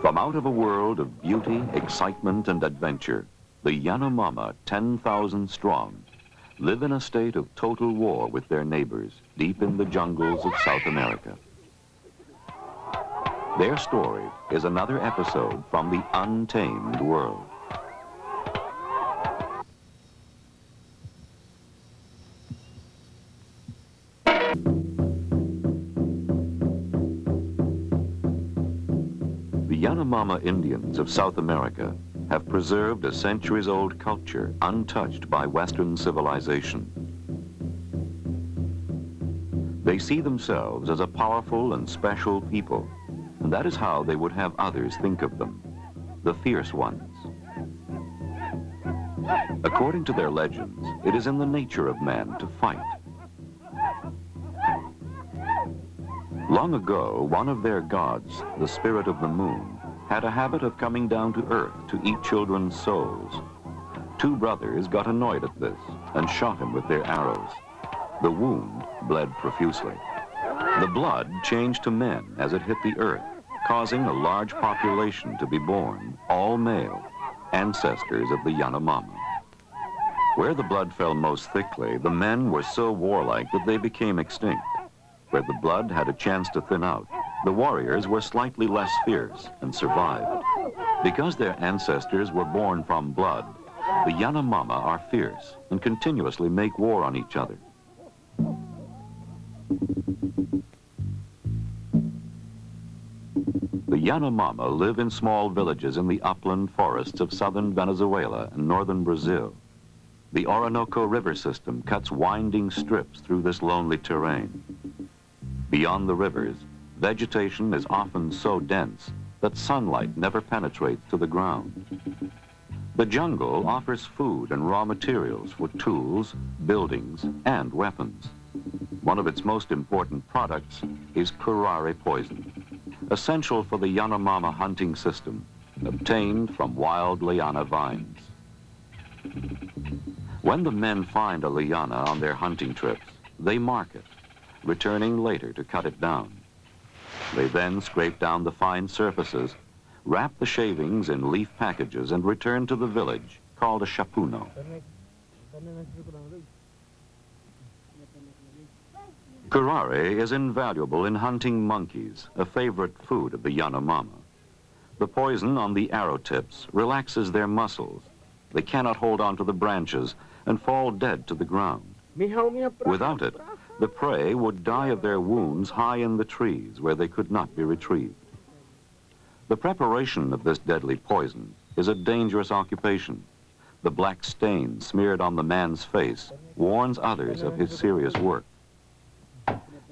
From out of a world of beauty, excitement, and adventure, the Yanomama, 10,000 strong, live in a state of total war with their neighbors deep in the jungles of South America. Their story is another episode from the untamed world. The Yanomama Indians of South America have preserved a centuries-old culture untouched by Western civilization. They see themselves as a powerful and special people, and that is how they would have others think of them, the fierce ones. According to their legends, it is in the nature of man to fight. Long ago, one of their gods, the spirit of the moon, had a habit of coming down to earth to eat children's souls. Two brothers got annoyed at this and shot him with their arrows. The wound bled profusely. The blood changed to men as it hit the earth, causing a large population to be born, all male, ancestors of the Yanomama. Where the blood fell most thickly, the men were so warlike that they became extinct. Where the blood had a chance to thin out, the warriors were slightly less fierce and survived. Because their ancestors were born from blood, the Yanomama are fierce and continuously make war on each other. The Yanomama live in small villages in the upland forests of southern Venezuela and northern Brazil. The Orinoco River system cuts winding strips through this lonely terrain. Beyond the rivers, vegetation is often so dense that sunlight never penetrates to the ground. The jungle offers food and raw materials for tools, buildings, and weapons. One of its most important products is curare poison, essential for the Yanomama hunting system, obtained from wild liana vines. When the men find a liana on their hunting trips, they mark it, returning later to cut it down. They then scrape down the fine surfaces, wrap the shavings in leaf packages, and return to the village, called a chapuno. Curare is invaluable in hunting monkeys, a favorite food of the Yanomama. The poison on the arrow tips relaxes their muscles. They cannot hold on to the branches and fall dead to the ground. Without it, the prey would die of their wounds high in the trees where they could not be retrieved. The preparation of this deadly poison is a dangerous occupation. The black stain smeared on the man's face warns others of his serious work.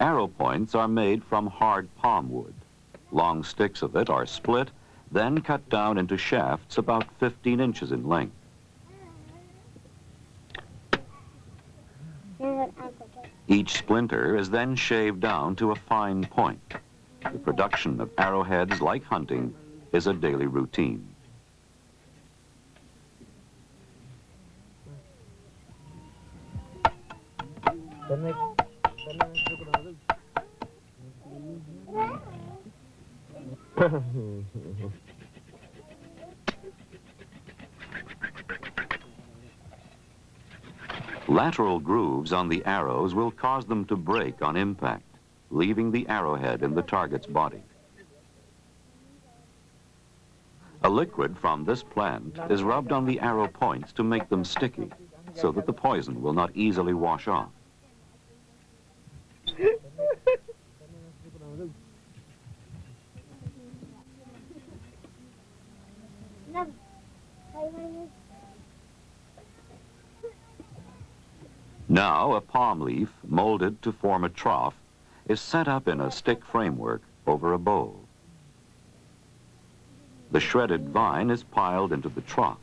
Arrow points are made from hard palm wood. Long sticks of it are split, then cut down into shafts about 15 inches in length. Each splinter is then shaved down to a fine point. The production of arrowheads, like hunting, is a daily routine. Lateral grooves on the arrows will cause them to break on impact, leaving the arrowhead in the target's body. A liquid from this plant is rubbed on the arrow points to make them sticky, so that the poison will not easily wash off. Now a palm leaf, molded to form a trough, is set up in a stick framework over a bowl. The shredded vine is piled into the trough.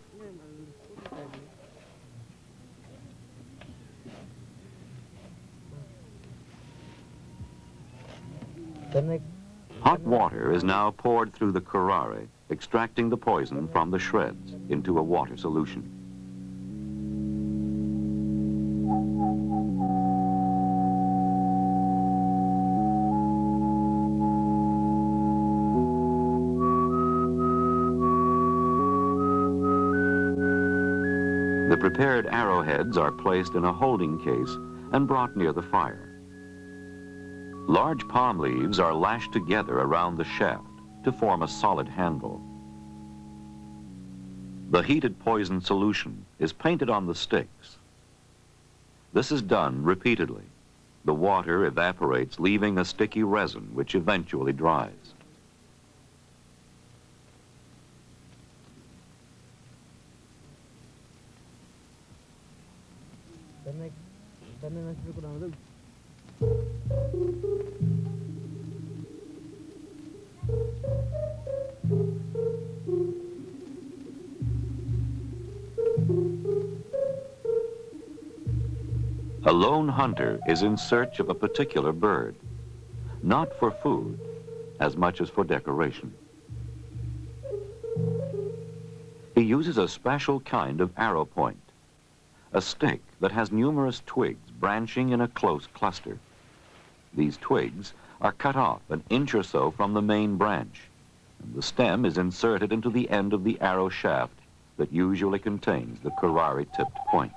Hot water is now poured through the curare, extracting the poison from the shreds into a water solution. The prepared arrowheads are placed in a holding case and brought near the fire. Large palm leaves are lashed together around the shaft to form a solid handle. The heated poison solution is painted on the sticks. This is done repeatedly. The water evaporates, leaving a sticky resin which eventually dries. A lone hunter is in search of a particular bird, not for food as much as for decoration. He uses a special kind of arrow point, a stick that has numerous twigs branching in a close cluster. These twigs are cut off an inch or so from the main branch, and the stem is inserted into the end of the arrow shaft that usually contains the curare-tipped point.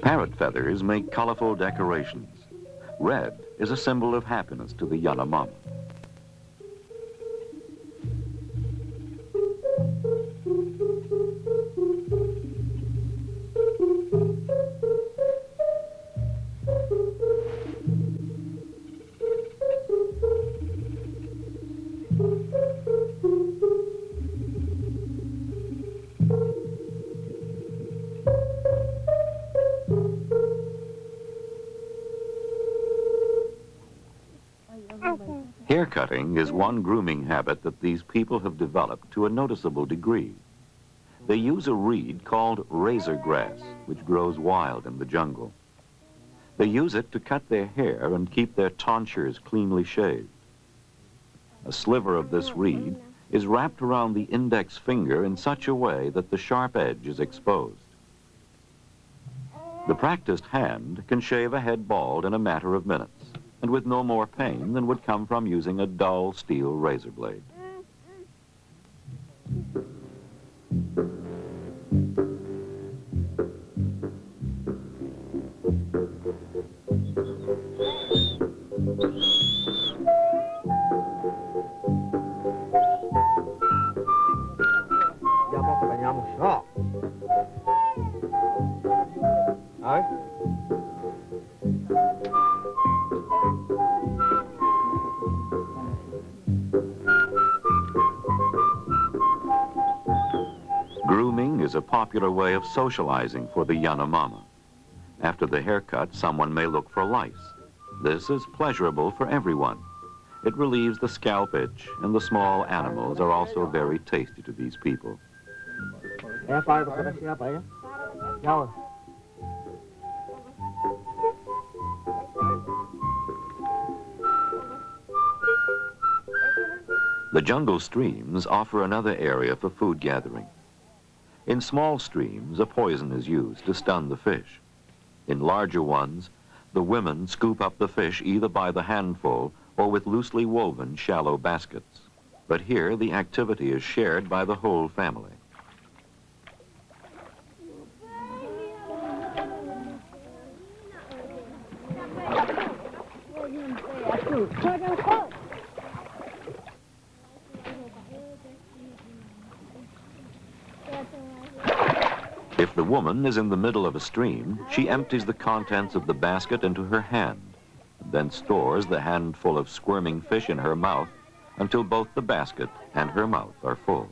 Parrot feathers make colorful decorations. Red is a symbol of happiness to the Yanomama. Haircutting is one grooming habit that these people have developed to a noticeable degree. They use a reed called razor grass, which grows wild in the jungle. They use it to cut their hair and keep their tonsures cleanly shaved. A sliver of this reed is wrapped around the index finger in such a way that the sharp edge is exposed. The practiced hand can shave a head bald in a matter of minutes, and with no more pain than would come from using a dull steel razor blade. Grooming is a popular way of socializing for the Yanomama. After the haircut, someone may look for lice. This is pleasurable for everyone. It relieves the scalp itch, and the small animals are also very tasty to these people. The jungle streams offer another area for food gathering. In small streams, a poison is used to stun the fish. In larger ones, the women scoop up the fish either by the handful or with loosely woven shallow baskets. But here the activity is shared by the whole family. If the woman is in the middle of a stream, she empties the contents of the basket into her hand, then stores the handful of squirming fish in her mouth until both the basket and her mouth are full.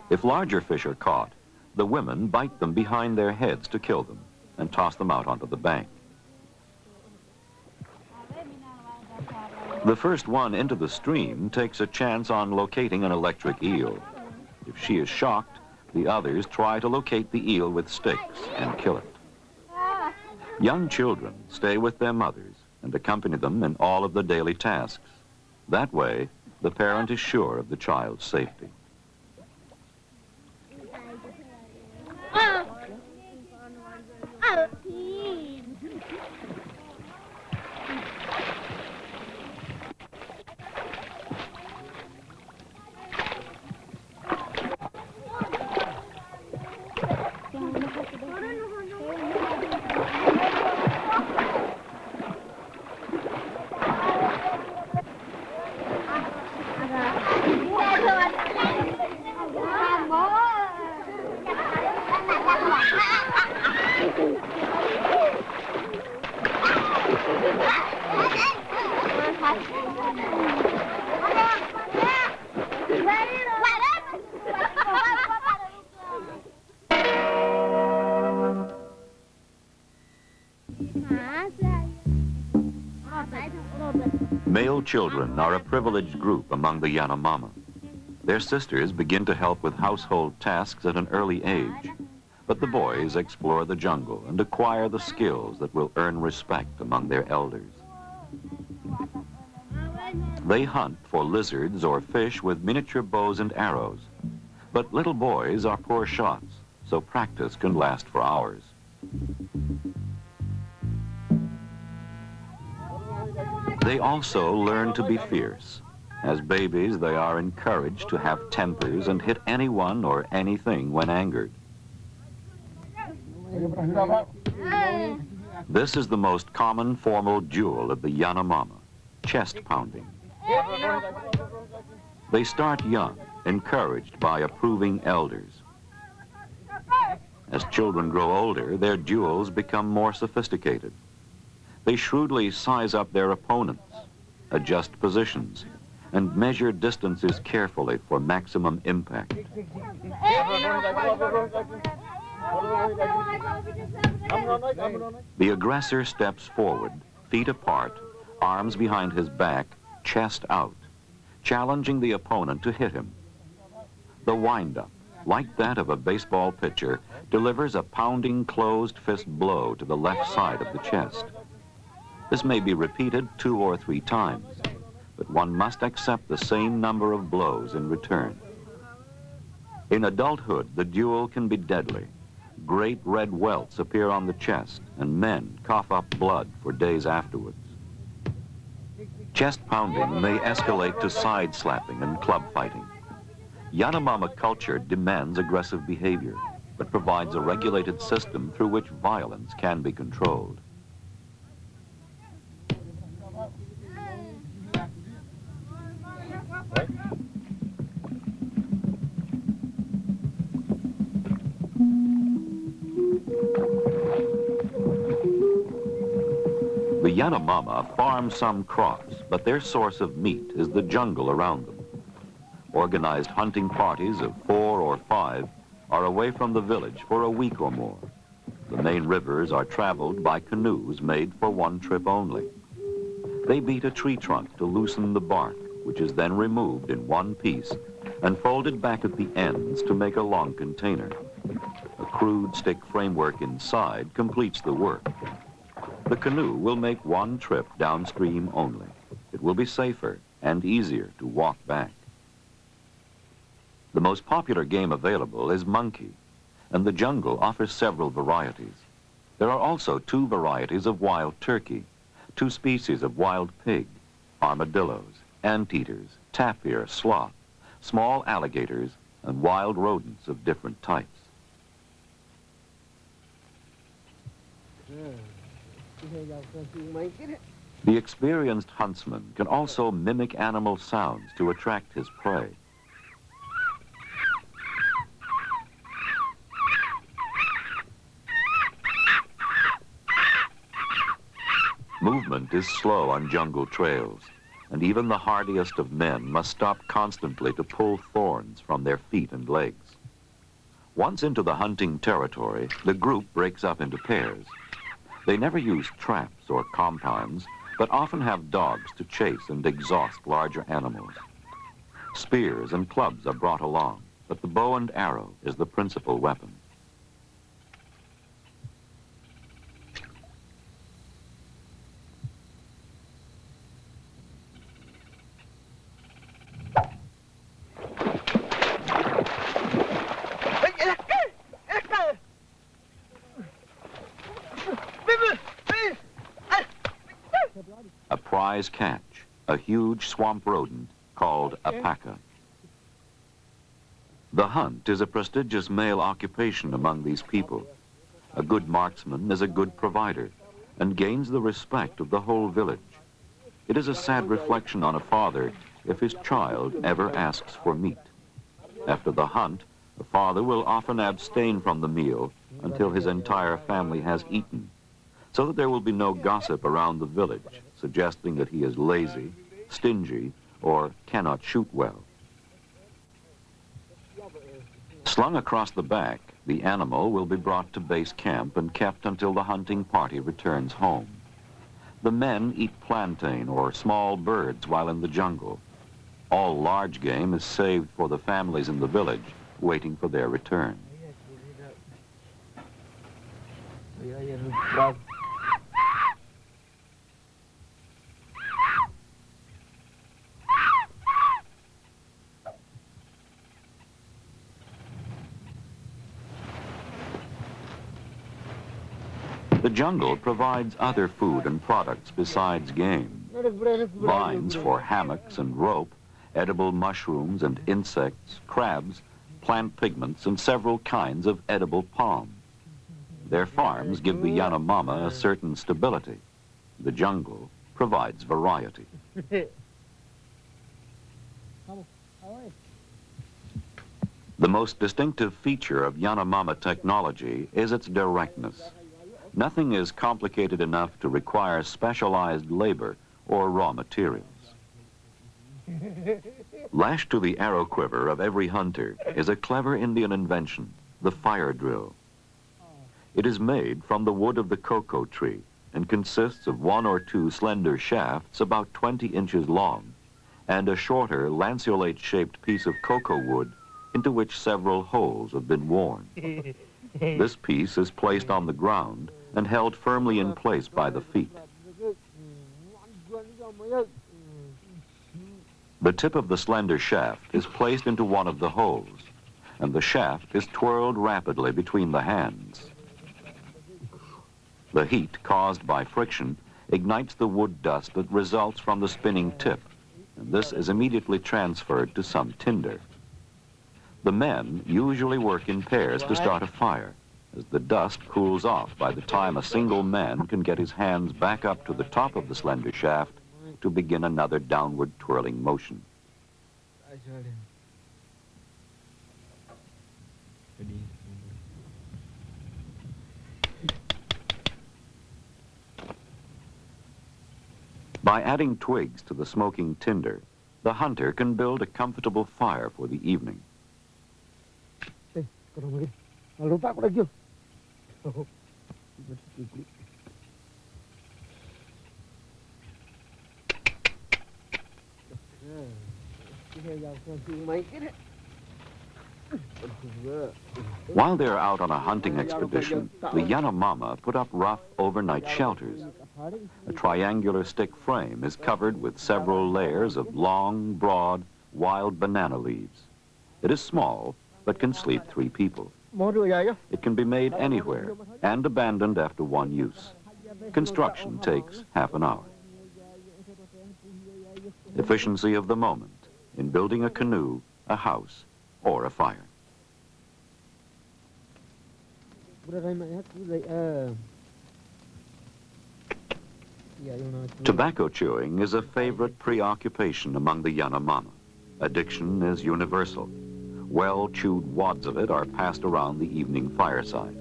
If larger fish are caught, the women bite them behind their heads to kill them and toss them out onto the bank. The first one into the stream takes a chance on locating an electric eel. If she is shocked, the others try to locate the eel with sticks and kill it. Young children stay with their mothers and accompany them in all of the daily tasks. That way, the parent is sure of the child's safety. Male children are a privileged group among the Yanomama. Their sisters begin to help with household tasks at an early age, but the boys explore the jungle and acquire the skills that will earn respect among their elders. They hunt for lizards or fish with miniature bows and arrows, but little boys are poor shots, so practice can last for hours. They also learn to be fierce. As babies, they are encouraged to have tempers and hit anyone or anything when angered. This is the most common formal duel of the Yanomama, chest pounding. They start young, encouraged by approving elders. As children grow older, their duels become more sophisticated. They shrewdly size up their opponents, adjust positions, and measure distances carefully for maximum impact. The aggressor steps forward, feet apart, arms behind his back, chest out, challenging the opponent to hit him. The wind-up, like that of a baseball pitcher, delivers a pounding closed fist blow to the left side of the chest. This may be repeated 2 or 3 times, but one must accept the same number of blows in return. In adulthood, the duel can be deadly. Great red welts appear on the chest, and men cough up blood for days afterwards. Chest pounding may escalate to side slapping and club fighting. Yanomama culture demands aggressive behavior, but provides a regulated system through which violence can be controlled. The Yanomama farm some crops, but their source of meat is the jungle around them. Organized hunting parties of 4 or 5 are away from the village for a week or more. The main rivers are traveled by canoes made for one trip only. They beat a tree trunk to loosen the bark, which is then removed in one piece and folded back at the ends to make a long container. A crude stick framework inside completes the work. The canoe will make one trip downstream only. It will be safer and easier to walk back. The most popular game available is monkey, and the jungle offers several varieties. There are also 2 varieties of wild turkey, 2 species of wild pig, armadillos, anteaters, tapir, sloth, small alligators, and wild rodents of different types. The experienced huntsman can also mimic animal sounds to attract his prey. Movement is slow on jungle trails, and even the hardiest of men must stop constantly to pull thorns from their feet and legs. Once into the hunting territory, the group breaks up into pairs. They never use traps or compounds, but often have dogs to chase and exhaust larger animals. Spears and clubs are brought along, but the bow and arrow is the principal weapon. A prize catch, a huge swamp rodent called alpaca. The hunt is a prestigious male occupation among these people. A good marksman is a good provider and gains the respect of the whole village. It is a sad reflection on a father if his child ever asks for meat. After the hunt, the father will often abstain from the meal until his entire family has eaten, so that there will be no gossip around the village suggesting that he is lazy, stingy, or cannot shoot well. Slung across the back, the animal will be brought to base camp and kept until the hunting party returns home. The men eat plantain or small birds while in the jungle. All large game is saved for the families in the village, waiting for their return. The jungle provides other food and products besides game. Vines for hammocks and rope, edible mushrooms and insects, crabs, plant pigments, and several kinds of edible palm. Their farms give the Yanomama a certain stability. The jungle provides variety. The most distinctive feature of Yanomama technology is its directness. Nothing is complicated enough to require specialized labor or raw materials. Lashed to the arrow quiver of every hunter is a clever Indian invention, the fire drill. It is made from the wood of the cocoa tree and consists of 1 or 2 slender shafts about 20 inches long and a shorter lanceolate-shaped piece of cocoa wood into which several holes have been worn. This piece is placed on the ground and held firmly in place by the feet. The tip of the slender shaft is placed into one of the holes, and the shaft is twirled rapidly between the hands. The heat caused by friction ignites the wood dust that results from the spinning tip, and this is immediately transferred to some tinder. The men usually work in pairs to start a fire, as the dust cools off by the time a single man can get his hands back up to the top of the slender shaft to begin another downward twirling motion. By adding twigs to the smoking tinder, the hunter can build a comfortable fire for the evening. While they're out on a hunting expedition, the Yanomama put up rough overnight shelters. A triangular stick frame is covered with several layers of long, broad, wild banana leaves. It is small, but can sleep 3 people. It can be made anywhere and abandoned after one use. Construction takes half an hour. efficiency of the moment in building a canoe, a house, or a fire. Tobacco chewing is a favorite preoccupation among the Yanomama. Addiction is universal. Well-chewed wads of it are passed around the evening fireside.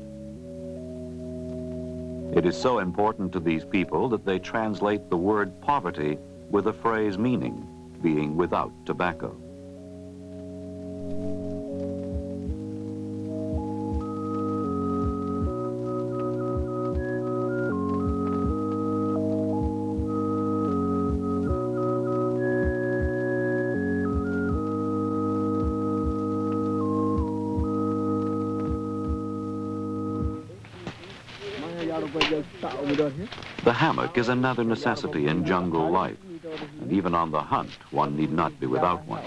It is so important to these people that they translate the word poverty with a phrase meaning being without tobacco. The hammock is another necessity in jungle life, and even on the hunt, one need not be without one.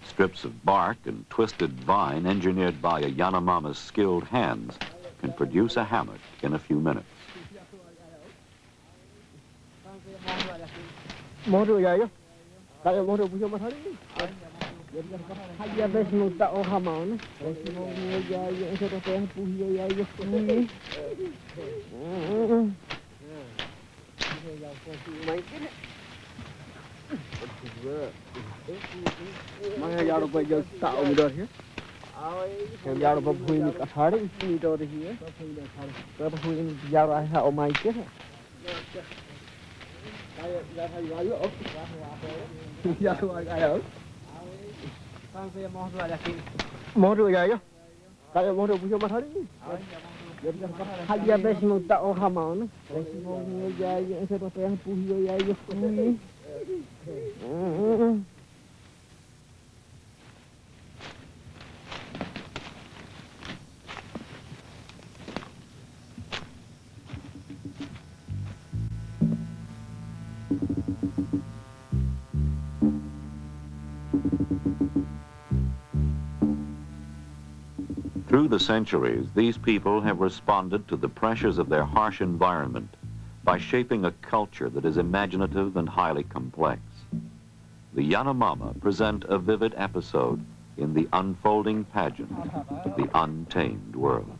Strips of bark and twisted vine engineered by a Yanomama's skilled hands can produce a hammock in a few minutes. Through the centuries, these people have responded to the pressures of their harsh environment by shaping a culture that is imaginative and highly complex. The Yanomama present a vivid episode in the unfolding pageant of the untamed world.